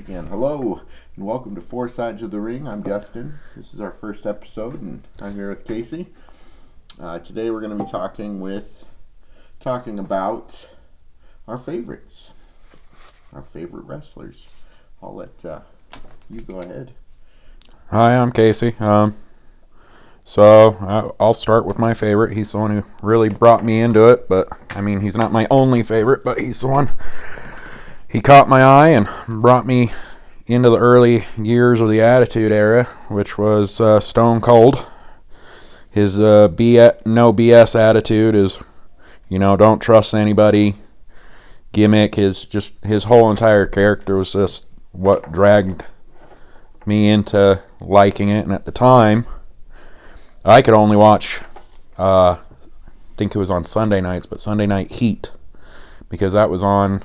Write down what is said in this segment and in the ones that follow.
again. Hello, and welcome to Four Sides of the Ring. I'm Dustin. This is our first episode, and I'm here with Casey. Today we're going to be talking about our favorites, our favorite wrestlers. I'll let you go ahead. Hi, I'm Casey. So I'll start with my favorite. He's the one who really brought me into it, but I mean, he's not my only favorite, but he's the one. He caught my eye and brought me into the early years of the Attitude Era, which was Stone Cold. His no BS attitude is, don't trust anybody gimmick. His whole entire character was just what dragged me into liking it. And at the time, I could only watch, I think it was on Sunday nights, but Sunday Night Heat, because that was on.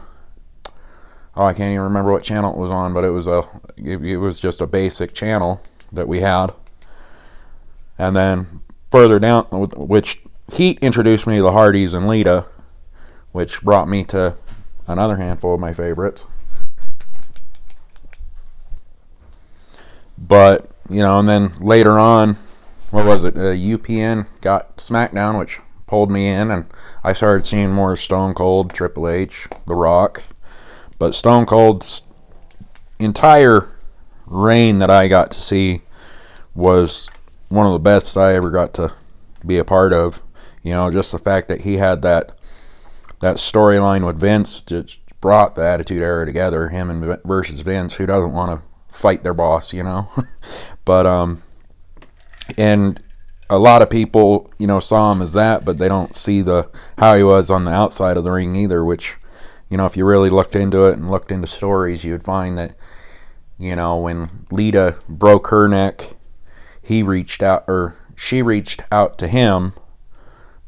I can't even remember what channel it was on, but it was just a basic channel that we had. And then further down, which Heat introduced me to the Hardys and Lita, which brought me to another handful of my favorites. But, and then later on, what was it? UPN got SmackDown, which pulled me in, and I started seeing more Stone Cold, Triple H, The Rock. But Stone Cold's entire reign that I got to see was one of the best I ever got to be a part of. Just the fact that he had that storyline with Vince just brought the Attitude Era together, him and versus Vince, who doesn't want to fight their boss, But, and a lot of people, saw him as that, but they don't see how he was on the outside of the ring either, which, if you really looked into it and looked into stories, you would find that, when Lita broke her neck, she reached out to him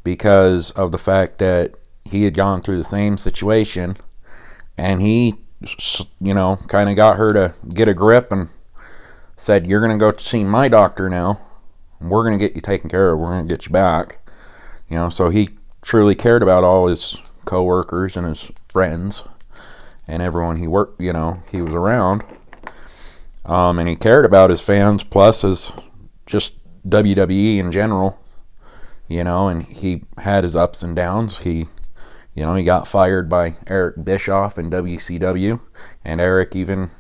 because of the fact that he had gone through the same situation, and he, kind of got her to get a grip and said, "You're going to go see my doctor now. We're going to get you taken care of. We're going to get you back." So he truly cared about all his co-workers and his friends and everyone he worked, he was around. And he cared about his fans, plus his just WWE in general, and he had his ups and downs. He got fired by Eric Bischoff in WCW, and Eric even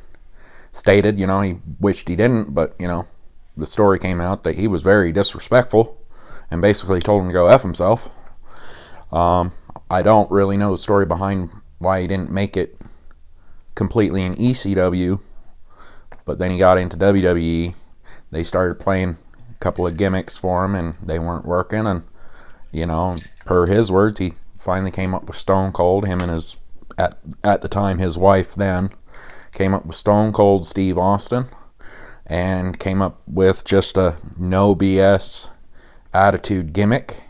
stated, he wished he didn't, but, the story came out that he was very disrespectful and basically told him to go F himself. I don't really know the story behind why he didn't make it completely in ECW, but then he got into WWE. They started playing a couple of gimmicks for him, and they weren't working. And, per his words, he finally came up with Stone Cold. Him and his, at the time, his wife then, came up with Stone Cold Steve Austin, and came up with just a no BS attitude gimmick.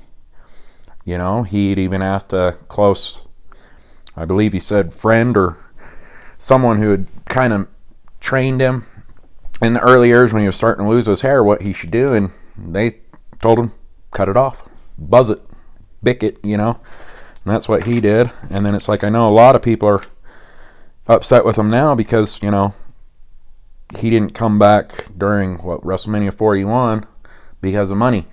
He'd even asked a close, I believe he said, friend or someone who had kind of trained him in the early years when he was starting to lose his hair what he should do, and they told him, cut it off, buzz it, bick it, and that's what he did. And then it's like, I know a lot of people are upset with him now because, he didn't come back during, WrestleMania 41 because of money.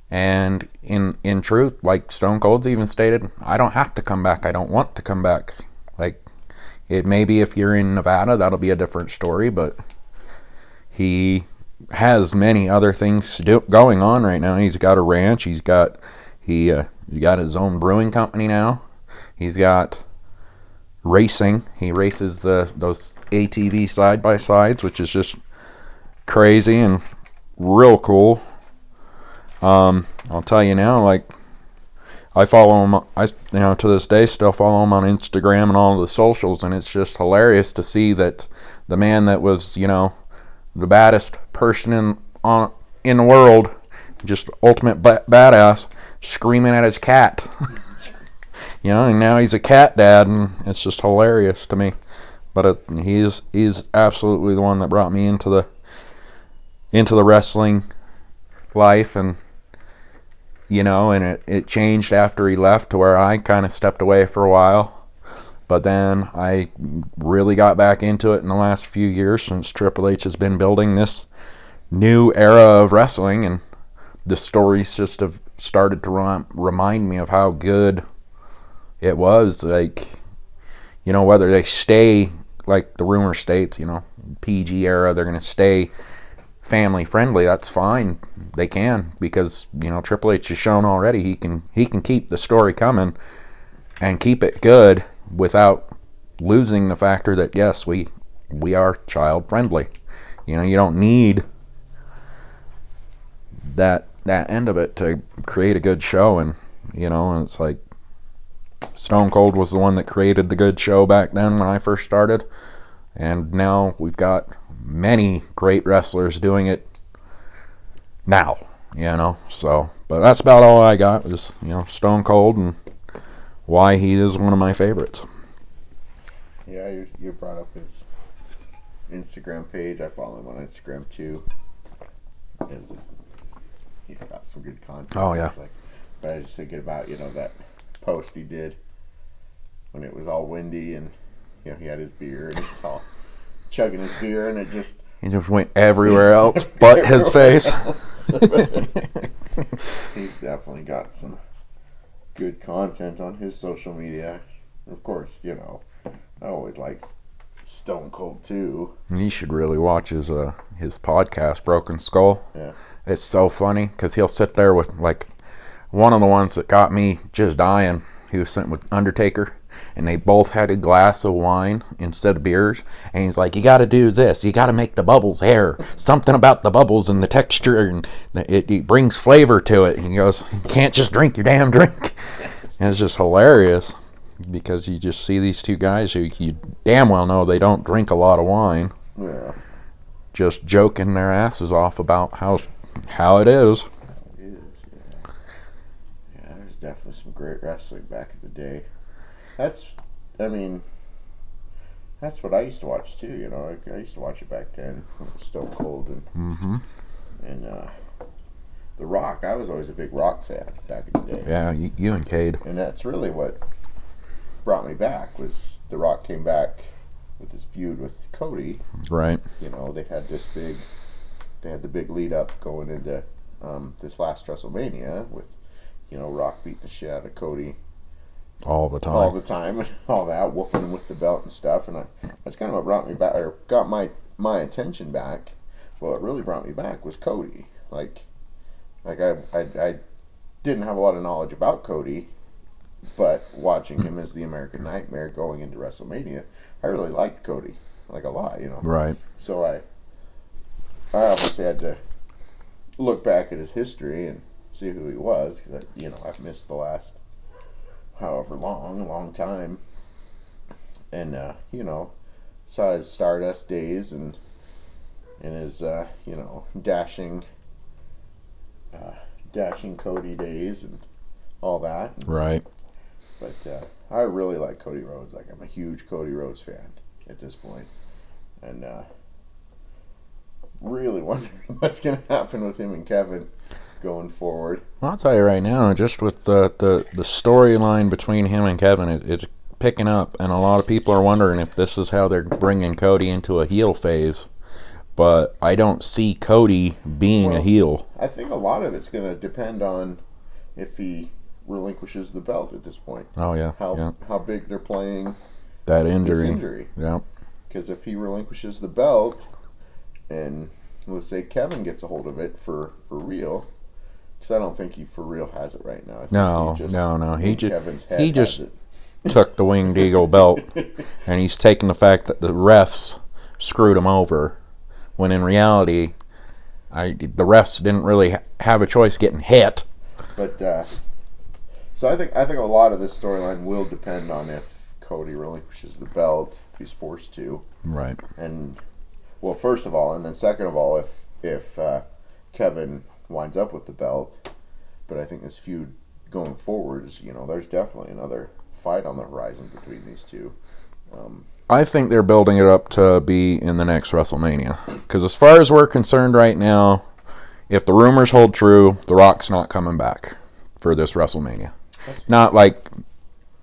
And in truth, like Stone Cold's even stated, I don't have to come back. I don't want to come back. Like, it may be if you're in Nevada, that'll be a different story, but he has many other things going on right now. He's got a ranch. He got his own brewing company now. He's got racing. He races those ATV side-by-sides, which is just crazy and real cool. I'll tell you now, like, I follow him, to this day still follow him on Instagram and all the socials, and it's just hilarious to see that the man that was, the baddest person in the world, just ultimate badass, screaming at his cat. And now he's a cat dad, and it's just hilarious to me. But he's absolutely the one that brought me into the wrestling life, and and it changed after he left to where I kind of stepped away for a while. But then I really got back into it in the last few years since Triple H has been building this new era of wrestling, and the stories just have started to remind me of how good it was. Like, you know, whether they stay, like the rumor states, you know, PG era, they're going to stay family friendly, that's fine. They can, because, you know, Triple H has shown already he can keep the story coming and keep it good without losing the factor that, yes, we are child friendly. You know, you don't need that end of it to create a good show. And, you know, and it's like Stone Cold was the one that created the good show back then when I first started, and now we've got many great wrestlers doing it now, you know. So, but that's about all I got, is, you know, Stone Cold and why he is one of my favorites. Yeah, you brought up his Instagram page. I follow him on Instagram too. He's got some good content. Oh yeah. But I was just thinking about, you know, that post he did when it was all windy, and, you know, he had his beer and he's all chugging his beer, and it just went everywhere else but his face. He's definitely got some good content on his social media. Of course, you know, I always like Stone Cold too. You should really watch his podcast, Broken Skull. Yeah. It's so funny because he'll sit there with, like, one of the ones that got me just dying. He was sitting with Undertaker, and they both had a glass of wine instead of beers. And he's like, you got to do this. You got to make the bubbles air. Something about the bubbles and the texture, and it brings flavor to it. And he goes, you can't just drink your damn drink. And it's just hilarious because you just see these two guys who you damn well know they don't drink a lot of wine. Yeah. Just joking their asses off about how it is. It is, yeah. Yeah, there's definitely some great wrestling back in the day. That's what I used to watch too, you know. I used to watch it back then when it was Stone Cold and The Rock. I was always a big Rock fan back in the day. Yeah, you and Cade. And that's really what brought me back, was The Rock came back with his feud with Cody. Right. You know, they had the big lead up going into this last WrestleMania with, you know, Rock beating the shit out of Cody all the time and all that, whooping him with the belt and stuff. And that's kind of what brought me back, or got my attention back. What really brought me back was Cody. Like I didn't have a lot of knowledge about Cody, but watching him as the American Nightmare going into WrestleMania, I really liked Cody, like, a lot, you know. Right. So I obviously had to look back at his history and see who he was, because, you know, I've missed the last however long time. And, you know, saw his Stardust days and his, you know, dashing Cody days and all that. Right. But I really like Cody Rhodes. Like, I'm a huge Cody Rhodes fan at this point. And really wondering what's going to happen with him and Kevin going forward. Well, I'll tell you right now, just with the storyline between him and Kevin, it's picking up, and a lot of people are wondering if this is how they're bringing Cody into a heel phase. But I don't see Cody being a heel. I think a lot of it's going to depend on if he relinquishes the belt at this point. Oh, yeah. How big they're playing that this injury. injury. Yeah. Because if he relinquishes the belt, and let's say Kevin gets a hold of it for real, because I don't think he for real has it right now. I think No. He just it. took the Winged Eagle belt, and he's taken the fact that the refs screwed him over, when in reality, the refs didn't really have a choice getting hit. But so I think a lot of this storyline will depend on if Cody relinquishes the belt, if he's forced to. Right. And, well, first of all, and then second of all, if Kevin winds up with the belt. But I think this feud going forward is, you know, there's definitely another fight on the horizon between these two. I think they're building it up to be in the next WrestleMania. Because as far as we're concerned right now, if the rumors hold true, The Rock's not coming back for this WrestleMania. Not like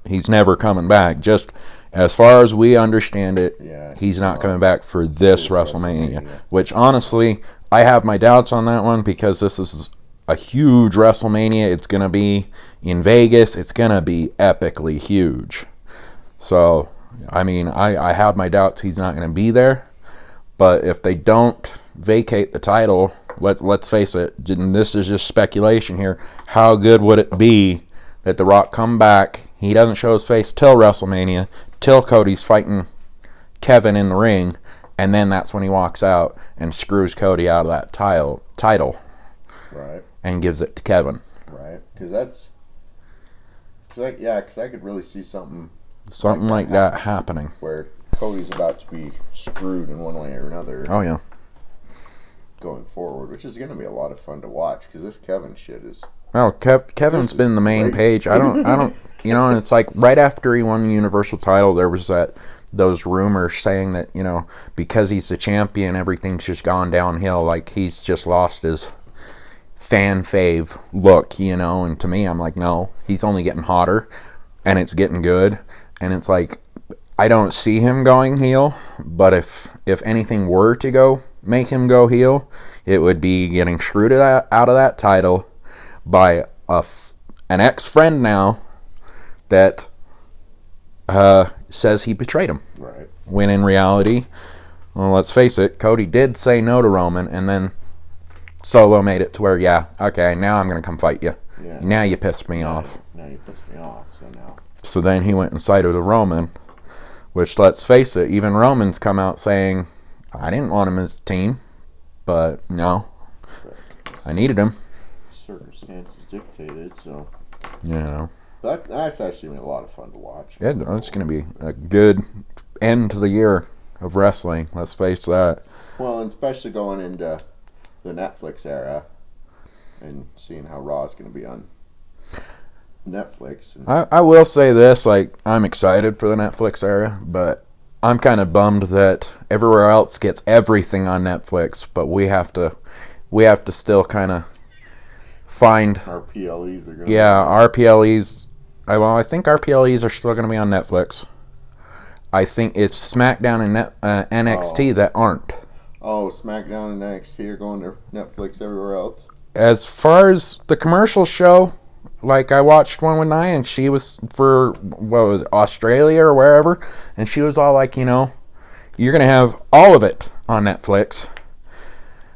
he's never coming back. Just As far as we understand it, Yeah, he's not coming back for this WrestleMania. WrestleMania. Which, honestly, I have my doubts on that one because this is a huge WrestleMania. It's going to be in Vegas. It's going to be epically huge. So, I mean, I have my doubts he's not going to be there. But if they don't vacate the title, let's face it, and this is just speculation here, how good would it be that The Rock come back, he doesn't show his face till WrestleMania, till Cody's fighting Kevin in the ring, and then that's when he walks out and screws Cody out of that title Right. and gives it to Kevin. Right. Because I could really see something Like that happening. where Cody's about to be screwed in one way or another Oh, yeah. going forward, which is going to be a lot of fun to watch because this Kevin shit is. Well, Kevin's been the main great. page. I don't, and it's like right after he won the Universal title, there was those rumors saying that, because he's the champion, everything's just gone downhill. Like he's just lost his fan fave look, and to me, I'm like, no, he's only getting hotter and it's getting good. And it's like, I don't see him going heel, but if anything were to make him go heel, it would be getting screwed out of that title by an ex-friend now that says he betrayed him. Right. When in reality, well, let's face it, Cody did say no to Roman, and then Solo made it to where, yeah, okay, now I'm going to come fight you. Yeah. Now you pissed me off. Now you pissed me off, so now. So then he went and sided with Roman, which, let's face it, even Roman's come out saying, I didn't want him as a team, but no, I needed him. Circumstances dictated, so. That's actually been a lot of fun to watch. Yeah, it's going to be a good end to the year of wrestling, let's face that. Well, and especially going into the Netflix era and seeing how Raw is going to be on Netflix. And I will say this, I'm excited for the Netflix era, but I'm kind of bummed that everywhere else gets everything on Netflix, but we have to still kind of find. our PLEs are going Yeah, RPLEs. I think RPLEs are still going to be on Netflix. I think it's SmackDown and NXT that aren't. Oh, SmackDown and NXT are going to Netflix everywhere else? As far as the commercial show, I watched one with Nia, and she was for, what was it, Australia or wherever, and she was all like, you're going to have all of it on Netflix.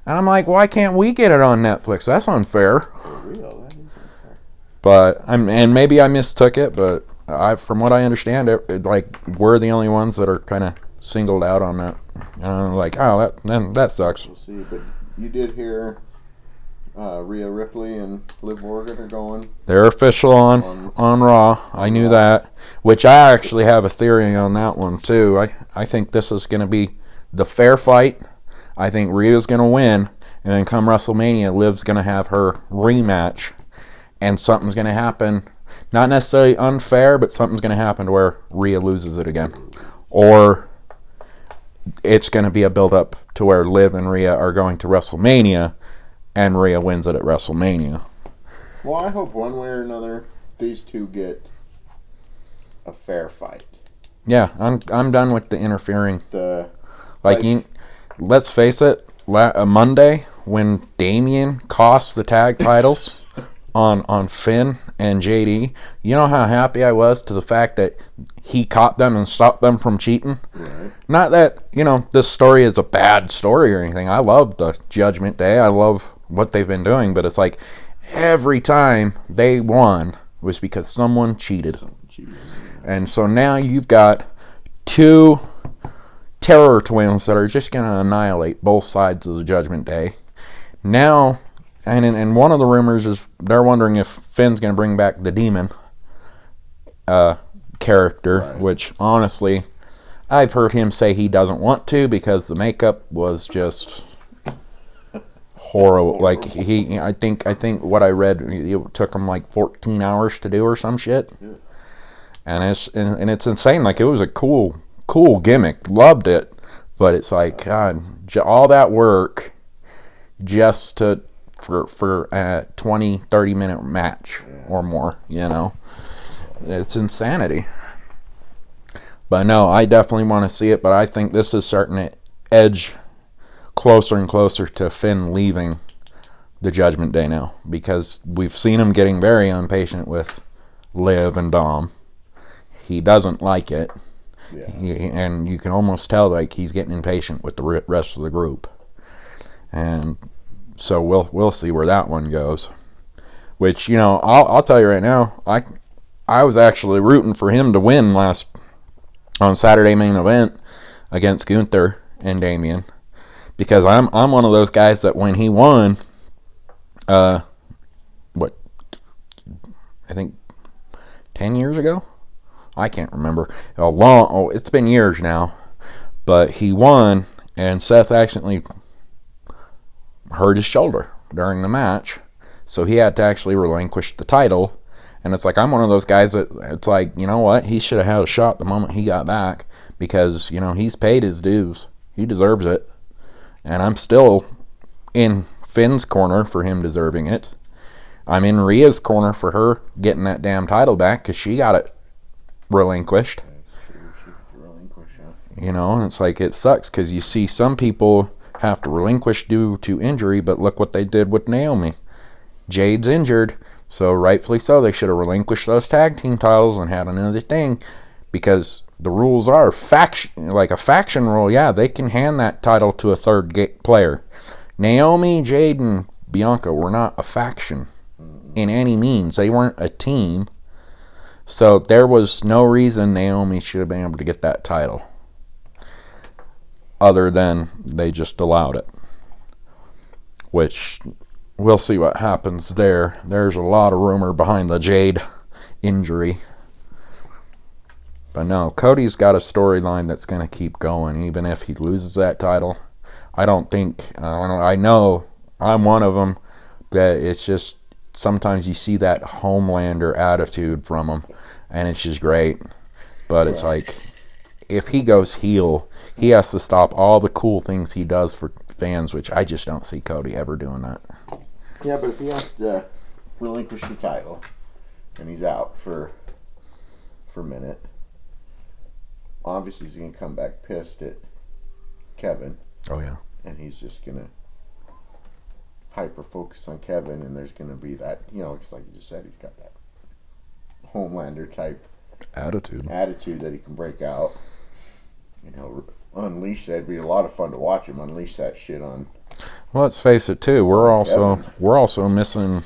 And I'm like, why can't we get it on Netflix? That's unfair. For real, that is unfair. But, and maybe I mistook it, but from what I understand, we're the only ones that are kind of singled out on that. And I'm like, oh, that sucks. We'll see, but you did hear Rhea Ripley and Liv Morgan are going. They're official on Raw. I knew that. Which I actually have a theory on that one, too. I think this is going to be the fair fight. I think Rhea's going to win. And then come WrestleMania, Liv's going to have her rematch. And something's going to happen. Not necessarily unfair, but something's going to happen to where Rhea loses it again. Or it's going to be a build-up to where Liv and Rhea are going to WrestleMania, and Rhea wins it at WrestleMania. Well, I hope one way or another these two get a fair fight. Yeah, I'm done with the interfering. Like, Let's face it, Monday when Damian cost the tag titles on Finn and JD, you know how happy I was to the fact that he caught them and stopped them from cheating? Right. Not that, this story is a bad story or anything. I love the Judgment Day. I love what they've been doing, but it's like every time they won was because someone cheated. And so now you've got two terror twins that are just going to annihilate both sides of the Judgment Day. Now, and one of the rumors is they're wondering if Finn's going to bring back the demon character, Right. which honestly, I've heard him say he doesn't want to because the makeup was just horrible. I think what I read, it took him 14 hours to do or some shit. Yeah. And it's insane. It was a cool gimmick. Loved it. But it's God, all that work just for a 20, 30-minute match or more, It's insanity. But no, I definitely want to see it, but I think this is starting to edge closer and closer to Finn leaving the Judgment Day now, because we've seen him getting very impatient with Liv and Dom. He doesn't like it. Yeah. And you can almost tell like he's getting impatient with the rest of the group. And so we'll see where that one goes. Which, you know, I'll tell you right now, I was actually rooting for him to win on Saturday main event against Gunther and Damian, because I'm one of those guys that when he won, I think 10 years ago, I can't remember, it's been years now, but he won and Seth accidentally hurt his shoulder during the match, so he had to actually relinquish the title. And it's like, I'm one of those guys that it's like, you know what, he should have had a shot the moment he got back, because, you know, he's paid his dues. He deserves it. And I'm still in Finn's corner for him deserving it. I'm in Rhea's corner for her getting that damn title back, because she got it relinquished. You know, and it's like, it sucks, because you see some people have to relinquish due to injury, but look what they did with Naomi. Jade's injured. So rightfully so, they should have relinquished those tag team titles and had another thing, because the rules are like a faction rule. Yeah, they can hand that title to a third player. Naomi, Jade, and Bianca were not a faction in any means. They weren't a team. So there was no reason Naomi should have been able to get that title, other than they just allowed it. Which, we'll see what happens there. There's a lot of rumor behind the Jade injury. But no, Cody's got a storyline that's going to keep going, even if he loses that title. I know I'm one of them, that it's just sometimes you see that Homelander attitude from him, and it's just great. But it's like, if he goes heel, he has to stop all the cool things he does for fans, which I just don't see Cody ever doing that. Yeah, but if he has to relinquish the title and he's out for a minute, obviously he's going to come back pissed at Kevin. Oh, yeah. And he's just going to hyper focus on Kevin, and there's going to be that, you know, it's like you just said, he's got that Homelander type attitude that he can break out. You know, unleash that. It'd be a lot of fun to watch him unleash that shit on. Well, let's face it too. We're also missing,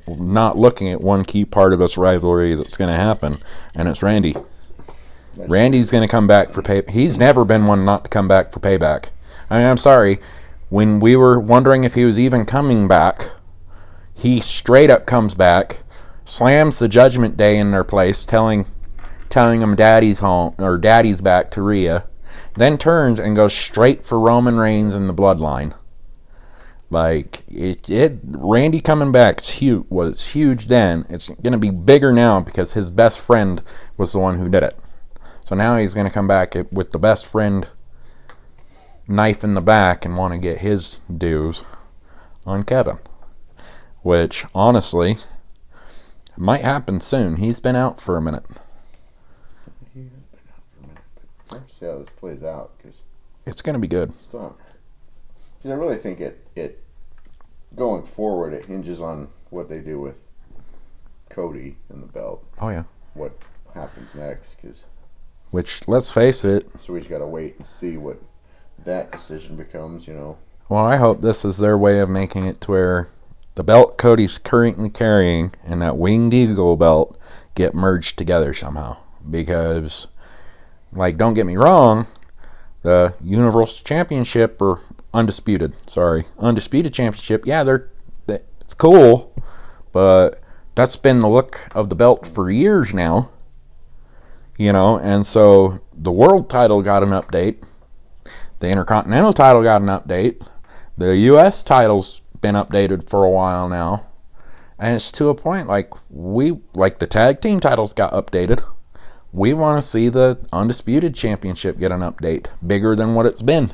not looking at one key part of this rivalry that's going to happen, and it's Randy. Randy's going to come back for pay. He's never been one not to come back for payback. I mean, I'm sorry. When we were wondering if he was even coming back, he straight up comes back, slams the Judgment Day in their place, telling them Daddy's home or Daddy's back to Rhea, then turns and goes straight for Roman Reigns and the Bloodline. Like, Randy coming back was huge then. It's going to be bigger now because his best friend was the one who did it. So now he's going to come back with the best friend knife in the back and want to get his dues on Kevin. Which, honestly, might happen soon. He's been out for a minute. He has been out for a minute. But let's see how this plays out, because it's going to be good. Because I really think it going forward, it hinges on what they do with Cody and the belt. Oh, yeah. What happens next, which, let's face it. So we just got to wait and see what that decision becomes, you know. Well, I hope this is their way of making it to where the belt Cody's currently carrying and that Winged Eagle belt get merged together somehow. Because, like, don't get me wrong, the Universal Championship, or Undisputed Championship, yeah, it's cool, but that's been the look of the belt for years now. You know, and so the world title got an update. The Intercontinental title got an update. The U.S. title's been updated for a while now. And it's to a point like the tag team titles got updated. We want to see the Undisputed Championship get an update bigger than what it's been.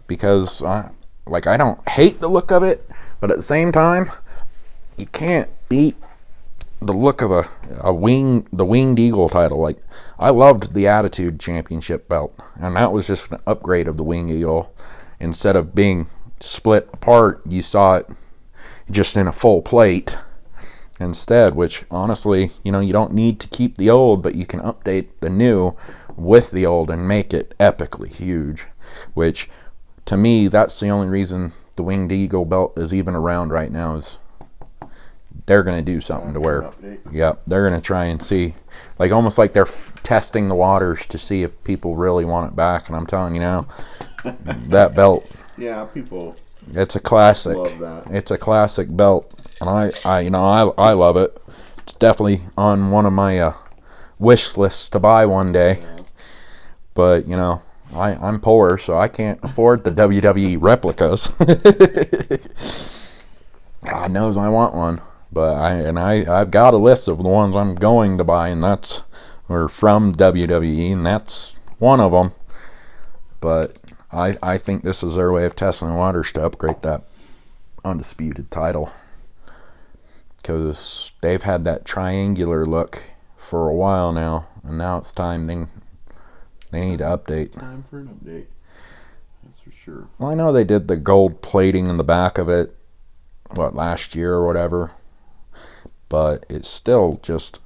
Because, I don't hate the look of it, but at the same time, you can't beat the look of the Winged Eagle title. Like, I loved the Attitude Championship belt, and that was just an upgrade of the Winged Eagle. Instead of being split apart, you saw it just in a full plate instead, which honestly, you don't need to keep the old, but you can update the new with the old and make it epically huge, which to me, that's the only reason the Winged Eagle belt is even around right now, is they're going to do something to where, yep, they're going to try and see, like almost like they're testing the waters to see if people really want it back. And I'm telling you now, that belt, yeah, people, it's a classic. Love that. It's a classic belt, and I love it. It's definitely on one of my wish lists to buy one day. Yeah. But I'm poor, so I can't afford the WWE replicas. God knows I want one, but I've got a list of the ones I'm going to buy, and that's from WWE, and that's one of them. But I think this is their way of testing the waters to upgrade that undisputed title, because they've had that triangular look for a while now, and now it's time they need to update. Time for an update. That's for sure. Well, I know they did the gold plating in the back of it, last year or whatever, but it's still just,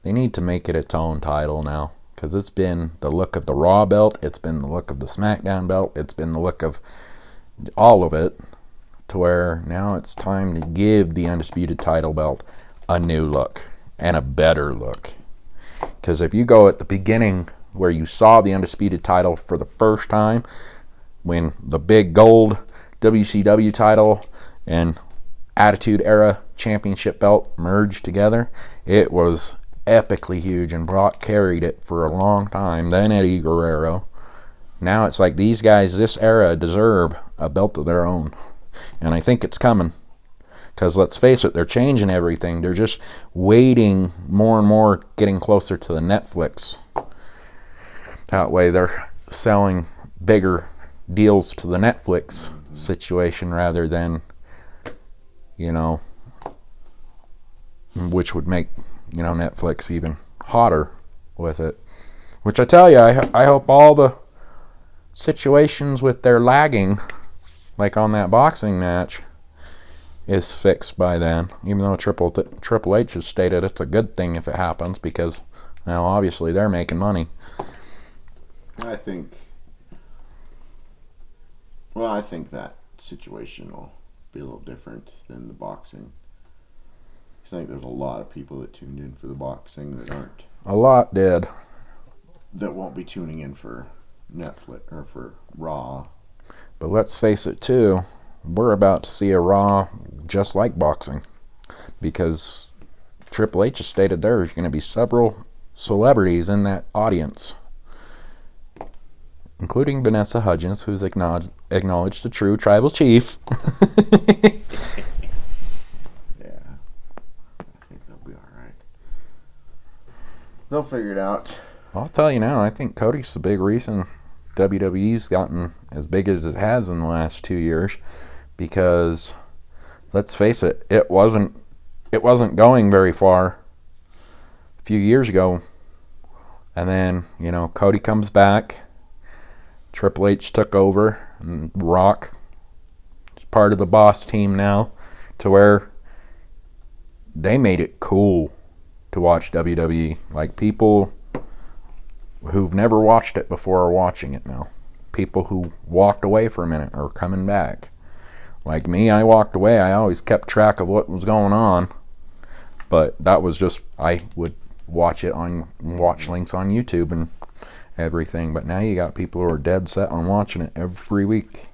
they need to make it its own title now. Because it's been the look of the Raw belt, it's been the look of the SmackDown belt, it's been the look of all of it, to where now it's time to give the Undisputed title belt a new look and a better look. Because if you go at the beginning where you saw the Undisputed title for the first time, when the big gold WCW title and Attitude Era Championship belt merged together, it was epically huge, and Brock carried it for a long time. Then Eddie Guerrero. Now it's like these guys this era deserve a belt of their own, and I think it's coming, because let's face it, they're changing everything. They're just waiting more and more, getting closer to the Netflix. That way they're selling bigger deals to the Netflix situation rather than, which would make Netflix even hotter with it. Which I tell you, I hope all the situations with their lagging, like on that boxing match, is fixed by then. Even though Triple H has stated it's a good thing if it happens, because now obviously they're making money. I think that situation will be a little different than the boxing. I think there's a lot of people that tuned in for the boxing that aren't. A lot did. That won't be tuning in for Netflix or for Raw. But let's face it too, we're about to see a Raw just like boxing, because Triple H has stated there's going to be several celebrities in that audience, including Vanessa Hudgens, who's acknowledged the true tribal chief. They'll figure it out. I'll tell you now, I think Cody's the big reason WWE's gotten as big as it has in the last 2 years, because let's face it, it wasn't going very far a few years ago. And then, Cody comes back, Triple H took over, and Rock is part of the boss team now, to where they made it cool to watch WWE. Like, people who've never watched it before are watching it now. People who walked away for a minute are coming back. Like me, I walked away. I always kept track of what was going on, but that was just, I would watch links on YouTube and everything. But now you got people who are dead set on watching it every week,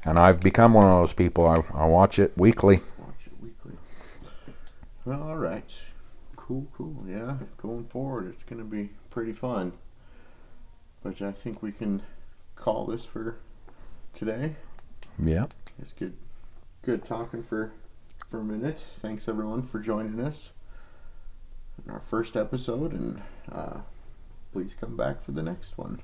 and I've become one of those people. I watch it weekly. Well, all right. Cool. Yeah, going forward, it's going to be pretty fun. But I think we can call this for today. Yeah. It's good talking for a minute. Thanks, everyone, for joining us in our first episode, and please come back for the next one.